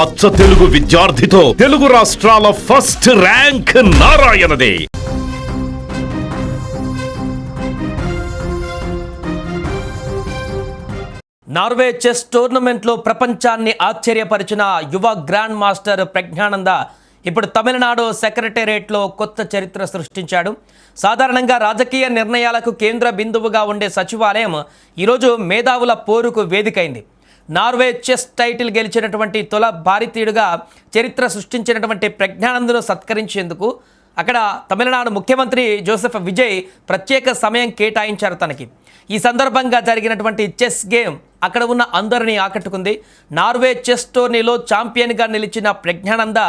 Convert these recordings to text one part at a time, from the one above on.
అచ్చ తెలుగు విద్యార్థితో తెలుగు రాష్ట్రాల first rank నారాయణదే. Norway chess టోర్నమెంట్లో ప్రపంచాన్ని ఆశ్చర్యపరిచిన యువ గ్రాండ్ మాస్టర్ ప్రజ్ఞానంద ఇప్పుడు తమిళనాడు సెక్రటేరియట్లో కొత్త చరిత్ర సృష్టించాడు. సాధారణంగా రాజకీయ నిర్ణయాలకు కేంద్ర బిందువుగా ఉండే సచివాలయం ఈరోజు మేధావుల పోరుకు వేదికైంది. నార్వే చెస్ టైటిల్ గెలిచినటువంటి తొల భారతీయుడిగా చరిత్ర సృష్టించినటువంటి ప్రజ్ఞానందను సత్కరించేందుకు అక్కడ తమిళనాడు ముఖ్యమంత్రి జోసెఫ్ విజయ్ ప్రత్యేక సమయం కేటాయించారు తనకి. ఈ సందర్భంగా జరిగినటువంటి చెస్ గేమ్ అక్కడ ఉన్న అందరినీ ఆకట్టుకుంది. నార్వే చెస్ టోర్నీలో ఛాంపియన్గా నిలిచిన ప్రజ్ఞానంద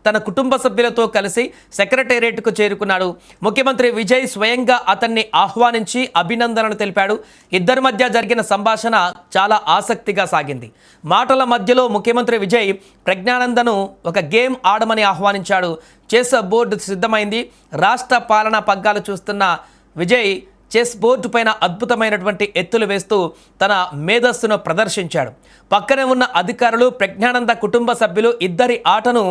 తన కుటుంబ సభ్యులతో కలిసి సెక్రటేరియట్కు చేరుకున్నాడు. ముఖ్యమంత్రి విజయ్ స్వయంగా అతన్ని ఆహ్వానించి అభినందనలు తెలిపాడు. ఇద్దరి మధ్య జరిగిన సంభాషణ చాలా ఆసక్తిగా సాగింది. మాటల మధ్యలో ముఖ్యమంత్రి విజయ్ ప్రజ్ఞానందను ఒక గేమ్ ఆడమని ఆహ్వానించాడు. చెస్ బోర్డు సిద్ధమైంది. రాష్ట్ర పాలనా పగ్గాలు చూస్తున్న విజయ్ చెస్ బోర్డు పైన అద్భుతమైనటువంటి ఎత్తులు వేస్తూ తన మేధస్సును ప్రదర్శించాడు. పక్కనే ఉన్న అధికారులు, ప్రజ్ఞానంద కుటుంబ సభ్యులు ఇద్దరి ఆటను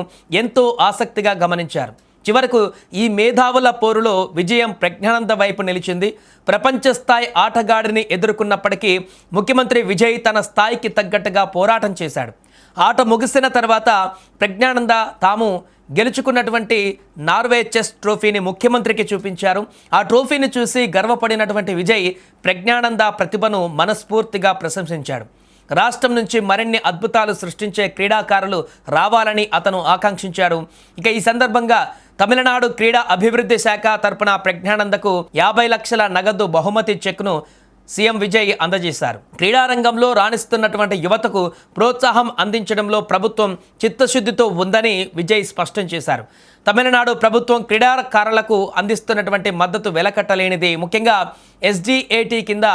ఎంతో ఆసక్తిగా గమనించారు. చివరకు ఈ మేధావుల పోరులో విజయం ప్రజ్ఞానంద వైపు నిలిచింది. ప్రపంచ స్థాయి ఆటగాడిని ఎదుర్కొన్నప్పటికీ ముఖ్యమంత్రి విజయ్ తన స్థాయికి తగ్గట్టుగా పోరాటం చేశాడు. ఆట ముగిసిన తర్వాత ప్రజ్ఞానంద తాము గెలుచుకున్నటువంటి నార్వే చెస్ ట్రోఫీని ముఖ్యమంత్రికి చూపించారు. ఆ ట్రోఫీని చూసి గర్వపడినటువంటి విజయ్ ప్రజ్ఞానంద ప్రతిభను మనస్ఫూర్తిగా ప్రశంసించాడు. రాష్ట్రం నుంచి మరిన్ని అద్భుతాలు సృష్టించే క్రీడాకారులు రావాలని అతను ఆకాంక్షించాడు. ఇక ఈ సందర్భంగా తమిళనాడు క్రీడా అభివృద్ధి శాఖ తరపున ప్రజ్ఞానందకు 50 లక్షల నగదు బహుమతి చెక్ను సీఎం విజయ్ అందజేశారు. క్రీడారంగంలో రాణిస్తున్నటువంటి యువతకు ప్రోత్సాహం అందించడంలో ప్రభుత్వం చిత్తశుద్ధితో ఉందని విజయ్ స్పష్టం చేశారు. తమిళనాడు ప్రభుత్వం క్రీడాకారులకు అందిస్తున్నటువంటి మద్దతు వెలకట్టలేనిది. ముఖ్యంగా SDAT కింద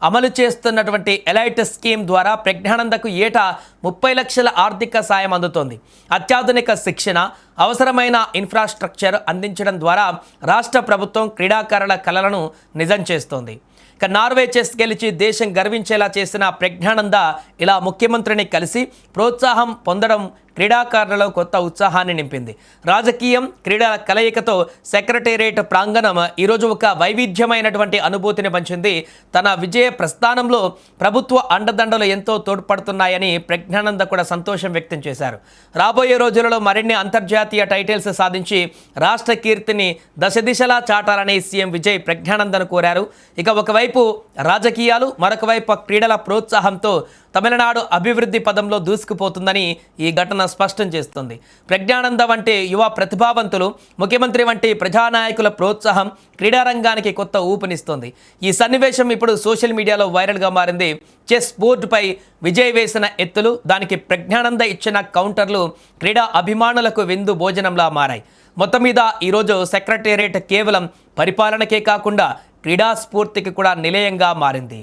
అమలు చేస్తున్నటువంటి ఎలైట్ స్కీమ్ ద్వారా ప్రజ్ఞానందకు ఏటా 30 లక్షల ఆర్థిక సాయం అందుతోంది. అత్యాధునిక శిక్షణ, అవసరమైన ఇన్ఫ్రాస్ట్రక్చర్ అందించడం ద్వారా రాష్ట్ర ప్రభుత్వం క్రీడాకారుల కలలను నిజం చేస్తోంది. ఇక నార్వే చెస్ గెలిచి దేశం గర్వించేలా చేసిన ప్రజ్ఞానంద ఇలా ముఖ్యమంత్రిని కలిసి ప్రోత్సాహం పొందడం క్రీడాకారులలో కొత్త ఉత్సాహాన్ని నింపింది. రాజకీయం, క్రీడల కలయికతో సెక్రటేరియట్ ప్రాంగణం ఈరోజు ఒక వైవిధ్యమైనటువంటి అనుభూతిని పంచింది. తన విజయ ప్రస్థానంలో ప్రభుత్వ అండదండలు ఎంతో తోడ్పడుతున్నాయని ప్రజ్ఞానంద కూడా సంతోషం వ్యక్తం చేశారు. రాబోయే రోజులలో మరిన్ని అంతర్జాతీయ టైటిల్స్ సాధించి రాష్ట్ర కీర్తిని దశదిశలా చాటాలని సీఎం విజయ్ ప్రజ్ఞానందను కోరారు. ఇక ఒకవైపు రాజకీయాలు, మరొక వైపు క్రీడల ప్రోత్సాహంతో తమిళనాడు అభివృద్ధి పదంలో దూసుకుపోతుందని ఈ ఘటన స్పష్టం చేస్తుంది. ప్రజ్ఞానంద వంటి యువ ప్రతిభావంతులు, ముఖ్యమంత్రి వంటి ప్రజానాయకుల ప్రోత్సాహం క్రీడారంగానికి కొత్త ఊపునిస్తుంది. ఈ సన్నివేశం ఇప్పుడు సోషల్ మీడియాలో వైరల్గా మారింది. చెస్ బోర్డుపై విజయ్ వేసిన ఎత్తులు, దానికి ప్రజ్ఞానంద ఇచ్చిన కౌంటర్లు క్రీడా అభిమానులకు విందు భోజనంలా మారాయి. మొత్తం మీద ఈరోజు సెక్రటేరియట్ కేవలం పరిపాలనకే కాకుండా క్రీడా స్ఫూర్తికి కూడా నిలయంగా మారింది.